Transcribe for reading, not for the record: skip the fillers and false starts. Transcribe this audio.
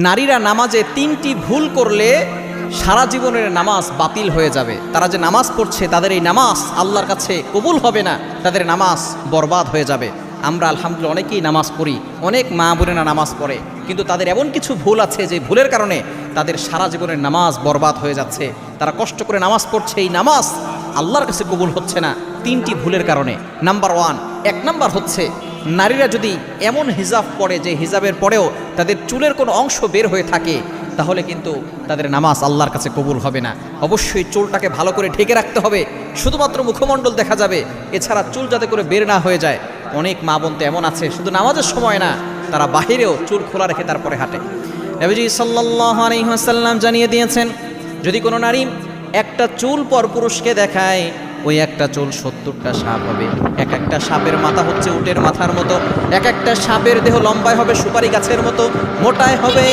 নারীরা নামাজে ৩টি ভুল করলে সারা জীবনের নামাজ বাতিল হয়ে যাবে। তারা যে নামাজ পড়ছে তাদের এই নামাজ আল্লাহর কাছে কবুল হবে না, তাদের নামাজ বরবাদ হয়ে যাবে। আমরা আলহামদুলিল্লাহ অনেকেই নামাজ পড়ি, অনেক মা বোনেরা নামাজ পড়ে, কিন্তু তাদের এমন কিছু ভুল আছে যে ভুলের কারণে তাদের সারা জীবনের নামাজ বরবাদ হয়ে যাচ্ছে। তারা কষ্ট করে নামাজ পড়ছে, এই নামাজ আল্লাহর কাছে কবুল হচ্ছে না ৩টি ভুলের কারণে। নাম্বার 1, 1 নাম্বার হচ্ছে নারীরা যদি এমন হিজাব পরে যে হিজাবের পরেও তাদের চুলের কোনো অংশ বের হয়ে থাকে, তাহলে কিন্তু তাদের নামাজ আল্লাহর কাছে কবুল হবে না। অবশ্যই চুলটাকে ভালো করে ঢেকে রাখতে হবে, শুধুমাত্র মুখমণ্ডল দেখা যাবে, এছাড়া চুল যাতে করে বের না হয়ে যায়। অনেক মা বোন তো এমন আছে শুধু নামাজের সময় না, তারা বাহিরেও চুল খোলা রেখে তারপরে হাঁটে। নবীজি সাল্লাল্লাহু আলাইহি ওয়াসাল্লাম জানিয়ে দিয়েছেন, যদি কোনো নারী একটা চুল পর পুরুষকে দেখায়, ওই একটা চুল 70টা সাপ হবে। এক একটা সাপের মাথা হচ্ছে উটের মাথার মতো, এক একটা সাপের দেহ লম্বায় হবে সুপারি গাছের মতো, মোটায় হবে